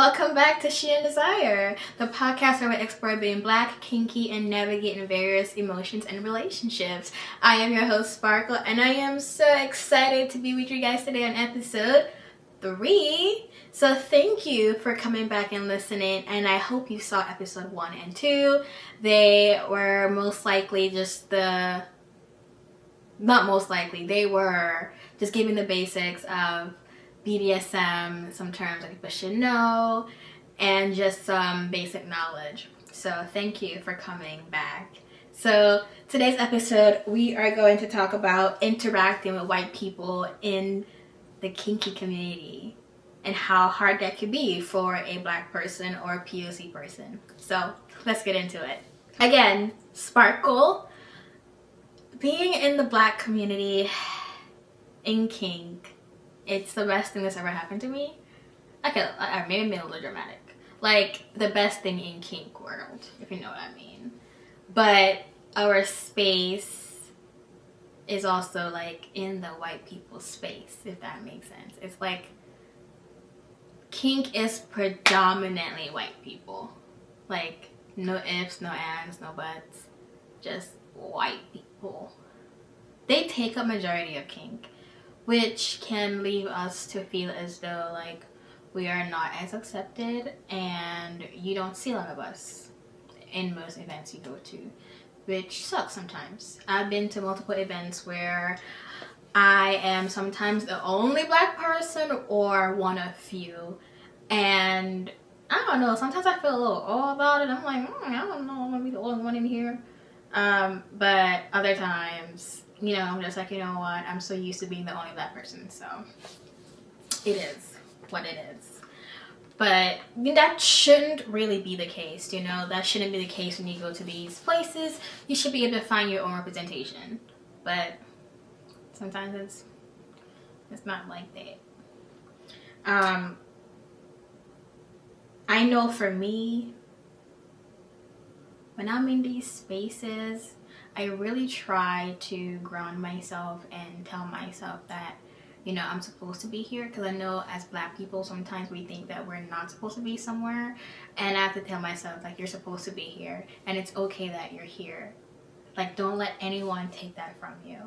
Welcome back to She and Desire, the podcast where we explore being black, kinky, and navigating various emotions and relationships. I am your host, Sparkle, and I am so excited to be with you guys today on episode 3. So thank you for coming back and listening, and I hope you saw episode 1 and 2. They were most likely they were just giving the basics of BDSM, some terms that people should know, and just some basic knowledge. So thank you for coming back. So today's episode, we are going to talk about interacting with white people in the kinky community and how hard that could be for a black person or a POC person. So let's get into it. Again, Sparkle, being in the black community in kink, it's the best thing that's ever happened to me. Okay, I may have been a little dramatic. Like, the best thing in kink world, if you know what I mean. But our space is also, like, in the white people's space, if that makes sense. It's like, kink is predominantly white people. Like, no ifs, no ands, no buts. Just white people. They take up majority of kink, which can leave us to feel as though like we are not as accepted, and you don't see a lot of us in most events you go to, which sucks sometimes. I've been to multiple events where I am sometimes the only black person or one of few, and I don't know, sometimes I feel a little odd about it. I'm like, I don't know, I'm gonna be the only one in here. But other times, you know, I'm just like, you know what, I'm so used to being the only black person, so it is what it is. But that shouldn't really be the case, you know, that shouldn't be the case when you go to these places. You should be able to find your own representation, but sometimes it's not like that. I know for me, when I'm in these spaces, I really try to ground myself and tell myself that, you know, I'm supposed to be here, because I know as black people sometimes we think that we're not supposed to be somewhere, and I have to tell myself like, you're supposed to be here and it's okay that you're here. Like, don't let anyone take that from you,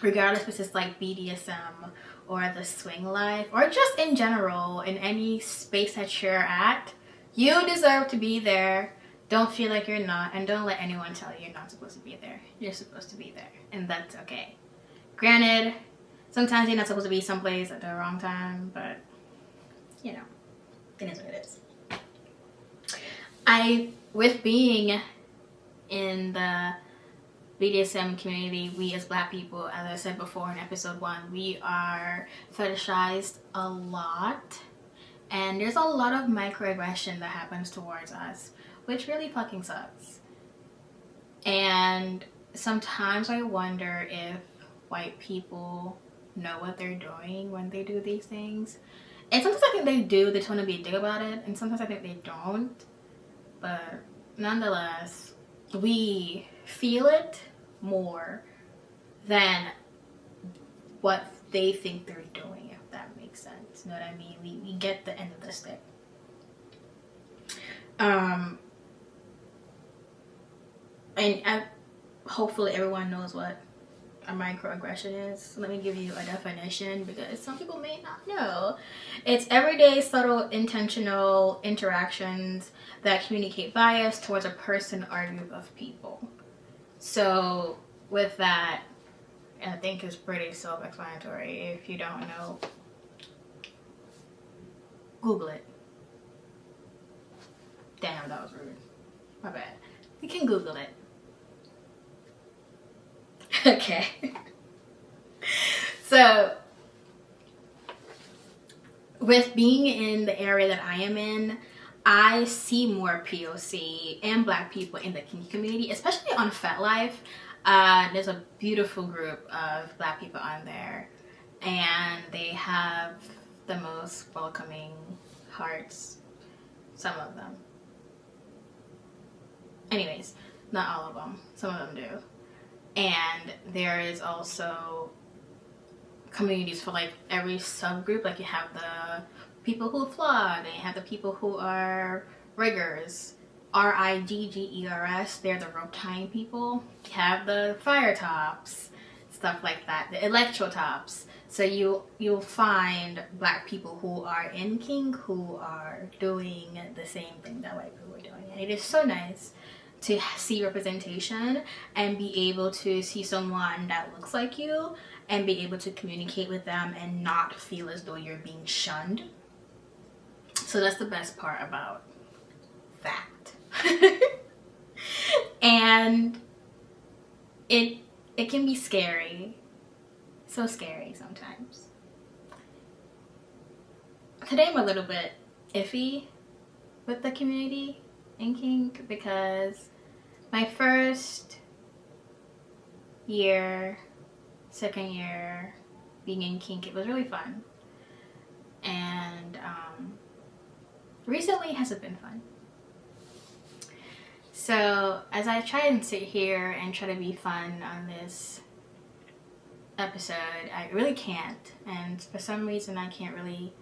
regardless if it's just like BDSM or the swing life or just in general, in any space that you're at, you deserve to be there. Don't feel like you're not, and don't let anyone tell you you're not supposed to be there. You're supposed to be there, and that's okay. Granted, sometimes you're not supposed to be someplace at the wrong time, but, you know, it is what it is. With being in the BDSM community, we as black people, as I said before in episode 1, we are fetishized a lot, and there's a lot of microaggression that happens towards us, which really fucking sucks. And sometimes I wonder if white people know what they're doing when they do these things. And sometimes I think they do, they just want to be a dick about it, and sometimes I think they don't. But nonetheless, we feel it more than what they think they're doing, if that makes sense. You know what I mean? We get the end of the stick. And hopefully everyone knows what a microaggression is. So let me give you a definition, because some people may not know. It's everyday, subtle, intentional interactions that communicate bias towards a person or a group of people. So with that, I think it's pretty self-explanatory. If you don't know, Google it. Damn, that was rude. My bad. You can Google it. Okay. So, with being in the area that I am in, I see more POC and black people in the kinky community, especially on FetLife. There's a beautiful group of black people on there, and they have the most welcoming hearts, some of them. Anyways, not all of them, some of them do. And there is also communities for like every subgroup. Like you have the people who flog, and you have the people who are riggers, riggers. They're the rope tying people. You have the fire tops, stuff like that, the electro tops. So you'll find black people who are in kink who are doing the same thing that white people are doing, and it is so nice to see representation and be able to see someone that looks like you and be able to communicate with them and not feel as though you're being shunned. So that's the best part about that. And it can be scary. So scary sometimes. Today I'm a little bit iffy with the community in kink because my first year, second year being in kink, it was really fun. And recently hasn't been fun. So as I try and sit here and try to be fun on this episode, I really can't, and for some reason I can't really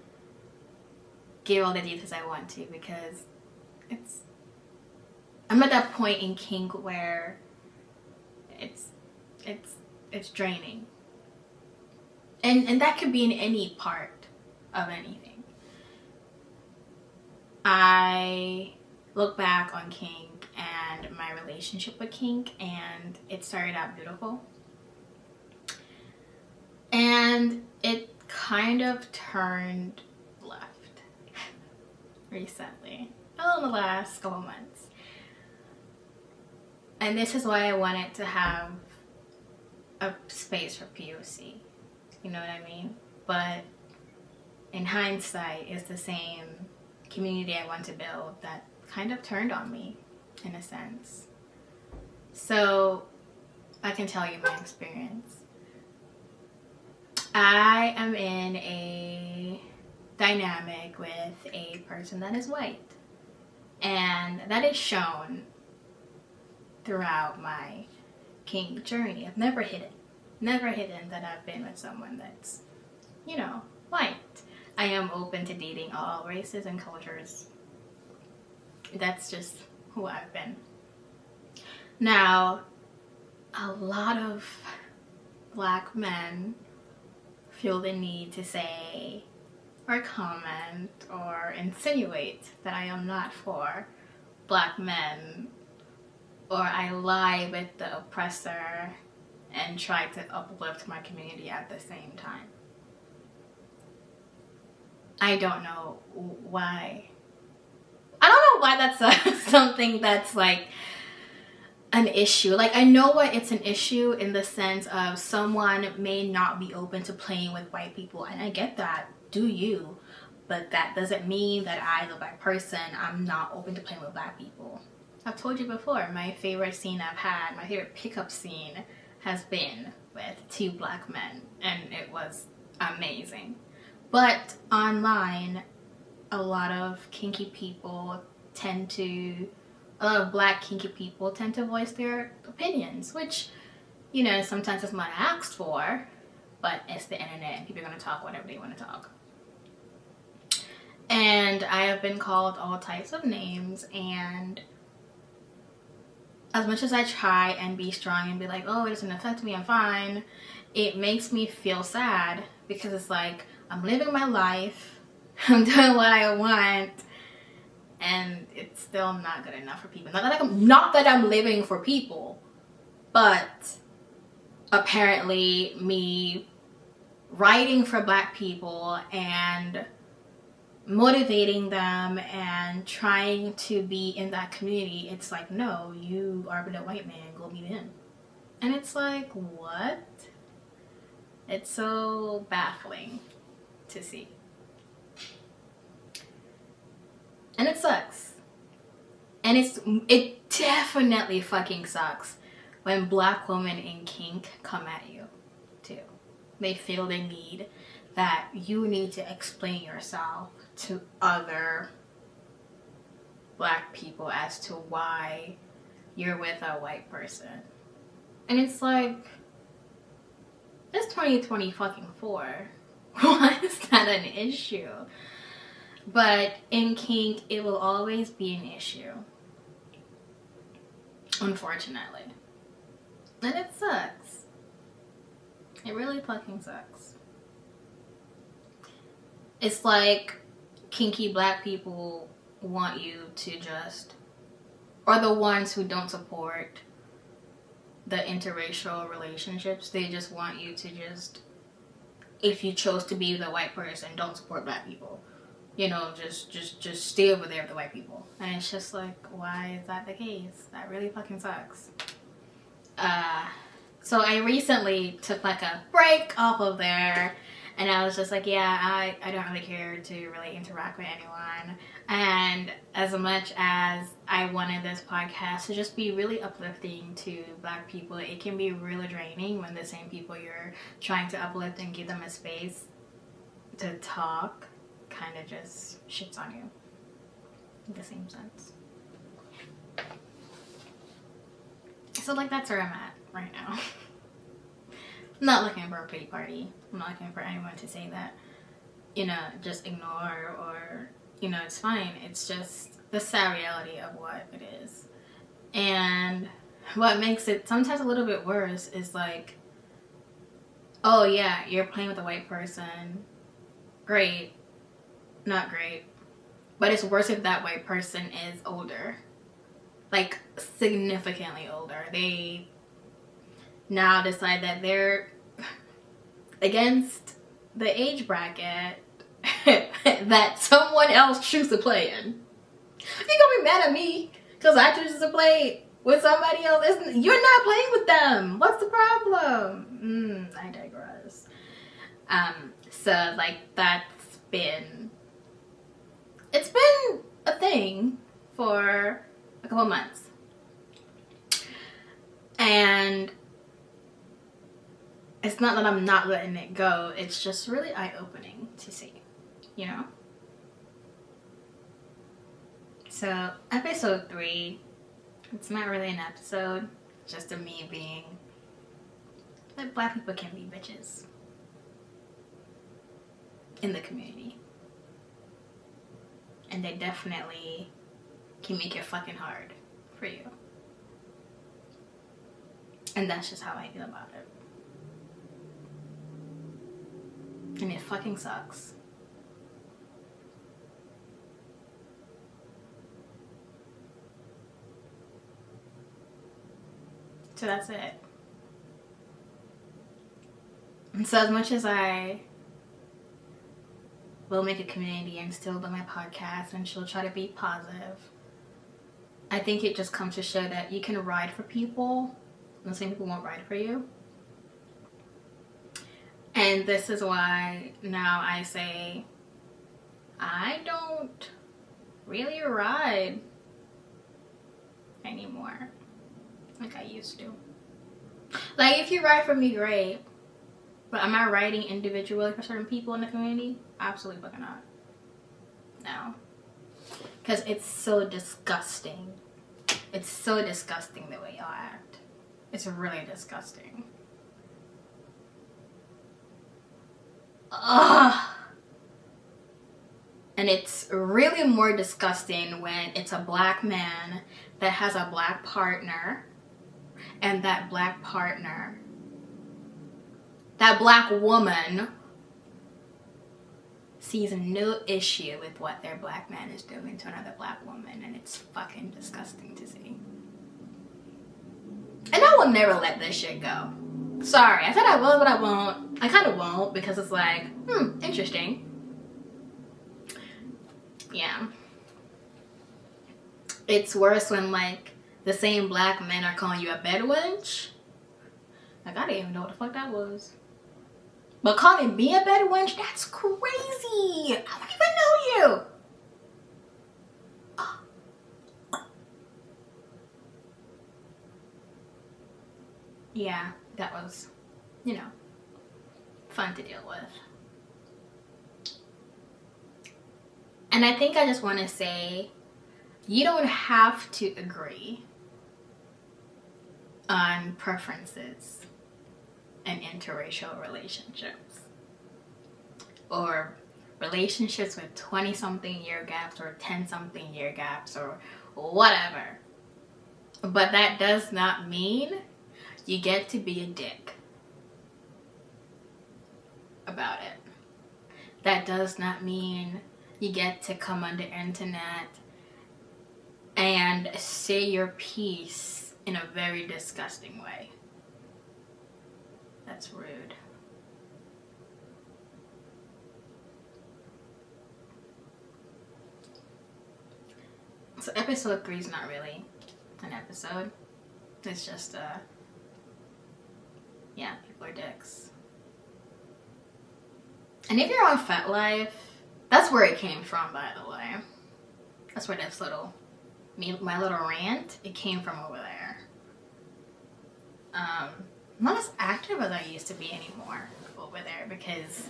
give all the details I want to because I'm at that point in kink where it's draining, and that could be in any part of anything. I look back on kink and my relationship with kink, and it started out beautiful. And it kind of turned left recently, in the last couple months. And this is why I wanted to have a space for POC. You know what I mean? But in hindsight, it's the same community I want to build that kind of turned on me, in a sense. So I can tell you my experience. I am in a dynamic with a person that is white, and that is shown throughout my kink journey. I've never hidden that I've been with someone that's, white. I am open to dating all races and cultures. That's just who I've been. Now, a lot of black men feel the need to say or comment or insinuate that I am not for black men, or I lie with the oppressor and try to uplift my community at the same time. I don't know why. I don't know why that's something that's like an issue. Like, I know why it's an issue in the sense of someone may not be open to playing with white people, and I get that. Do you? But that doesn't mean that I, the black person, I'm not open to playing with black people. I've told you before, my favorite scene I've had, my favorite pickup scene has been with 2 black men, and it was amazing. But online, a lot of black kinky people tend to voice their opinions, which, sometimes it's not asked for, but it's the internet and people are going to talk whatever they want to talk. And I have been called all types of names, and as much as I try and be strong and be like, oh, it doesn't affect me, I'm fine, it makes me feel sad because it's like, I'm living my life, I'm doing what I want, and it's still not good enough for people. Not that I'm living for people, but apparently me writing for black people and motivating them and trying to be in that community, it's like, no, you are with a white man, go meet him. And it's like, what? It's so baffling to see. And it sucks. And it definitely fucking sucks when black women in kink come at you too. They feel the need that you need to explain yourself to other black people as to why you're with a white person. And it's like, it's 2020 fucking 4. Why is that an issue? But in kink, it will always be an issue. Unfortunately. And it sucks. It really fucking sucks. It's like kinky black people want you to just, or the ones who don't support the interracial relationships, they just want you to just, if you chose to be the white person, don't support black people. You know, just stay over there with the white people. And it's just like, why is that the case? That really fucking sucks. So I recently took like a break off of there, and I was just like, yeah, I don't really care to really interact with anyone. And as much as I wanted this podcast to just be really uplifting to black people, it can be really draining when the same people you're trying to uplift and give them a space to talk kind of just shits on you in the same sense. So like that's where I'm at right now. I'm not looking for a pity party. I'm not looking for anyone to say that, you know, just ignore or, you know, it's fine. It's just the sad reality of what it is. And what makes it sometimes a little bit worse is like, oh yeah, you're playing with a white person. Great. Not great. But it's worse if that white person is older. Like, significantly older. They now decide that they're against the age bracket that someone else chooses to play in. You're gonna be mad at me because I choose to play with somebody else. You're not playing with them. What's the problem? I digress. So like it's been a thing for a couple months. And it's not that I'm not letting it go. It's just really eye-opening to see, you know? So, episode 3, it's not really an episode, just a me being like black people can be bitches in the community. And they definitely can make it fucking hard for you. And that's just how I feel about it. And it fucking sucks. So that's it. And so as much as I will make a community and still do my podcast and she'll try to be positive, I think it just comes to show that you can ride for people and the same people won't ride for you. And this is why now I say I don't really ride anymore like I used to. Like, if you ride for me, great. But am I riding individually for certain people in the community? Absolutely fucking not. No. Because it's so disgusting. It's so disgusting the way y'all act. It's really disgusting. Ugh. And it's really more disgusting when it's a black man that has a black partner, and that black partner, that black woman, sees no issue with what their black man is doing to another black woman, and it's fucking disgusting to see. And I will never let this shit go. Sorry, I said I will, but I won't. I kind of won't, because it's like, interesting. Yeah. It's worse when, like, the same black men are calling you a bed wench. Like, I didn't even know what the fuck that was. But calling me a bed wench, that's crazy. I don't even know you. Yeah, that was, you know, fun to deal with. And I think I just want to say, you don't have to agree on preferences and interracial relationships or relationships with 20-something year gaps or 10-something year gaps or whatever. But that does not mean you get to be a dick about it. That does not mean you get to come on the internet and say your piece in a very disgusting way. That's rude. So episode 3 is not really an episode. It's just yeah, people are dicks. And if you're on FetLife, that's where it came from, by the way. That's where this my little rant, it came from over there. I'm not as active as I used to be anymore over there because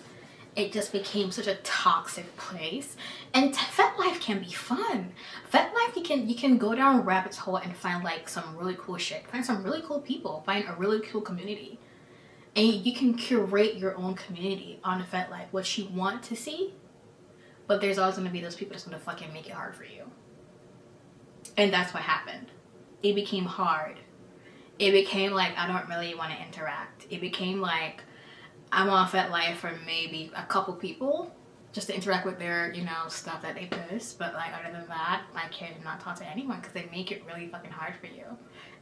it just became such a toxic place. And FetLife can be fun. FetLife, you can go down a rabbit hole and find like some really cool shit. Find some really cool people. Find a really cool community. And you can curate your own community on FetLife, what you want to see. But there's always going to be those people that's going to fucking make it hard for you. And that's what happened. It became hard. It became like, I don't really want to interact. It became like, I'm on FetLife for maybe a couple people just to interact with their, stuff that they post. But like, other than that, I care to not talk to anyone because they make it really fucking hard for you.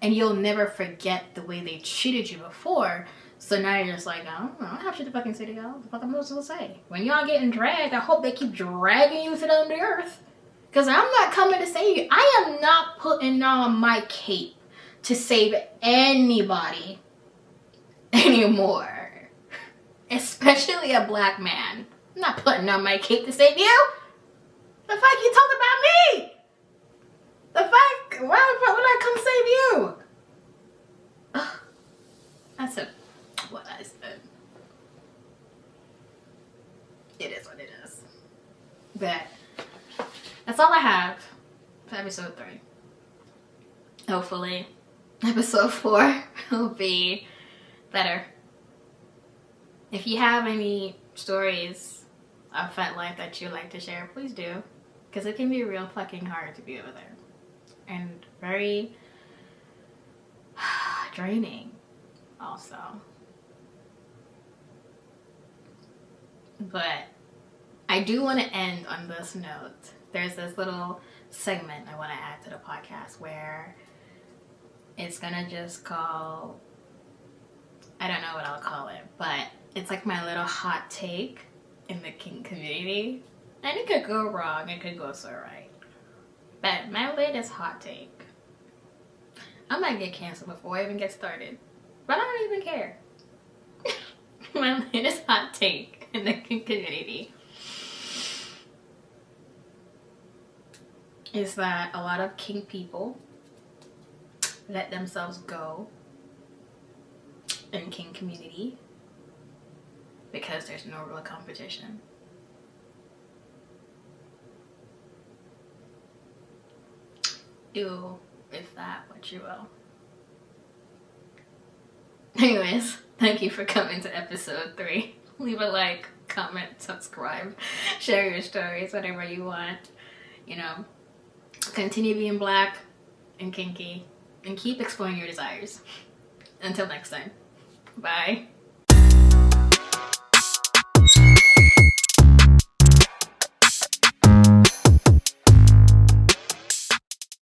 And you'll never forget the way they treated you before. So now you're just like, I don't have shit to fucking say to y'all. What the fuck am I supposed to say? When y'all getting dragged, I hope they keep dragging you to the earth. Because I'm not coming to save you. I am not putting on my cape to save anybody anymore. Especially a black man. I'm not putting on my cape to save you. The fuck you talking about me? The fuck? Why would I come save you? Ugh. That's what I said. It is what it is. But that's all I have for episode 3. Hopefully, episode 4 will be better. If you have any stories of FetLife that you'd like to share, please do. Because it can be real fucking hard to be over there. And very draining also. But I do want to end on this note. There's this little segment I want to add to the podcast where it's gonna just call, I don't know what I'll call it, but it's like my little hot take in the kink community. And it could go wrong, it could go so right. But my latest hot take, I might get canceled before I even get started, but I don't even care. My latest hot take in the kink community is that a lot of kink people let themselves go in kink community because there's no real competition. Do with that what you will. Anyways, thank you for coming to episode 3. Leave a like, comment, subscribe, share your stories, whatever you want. Continue being black and kinky and keep exploring your desires. Until next time. Bye.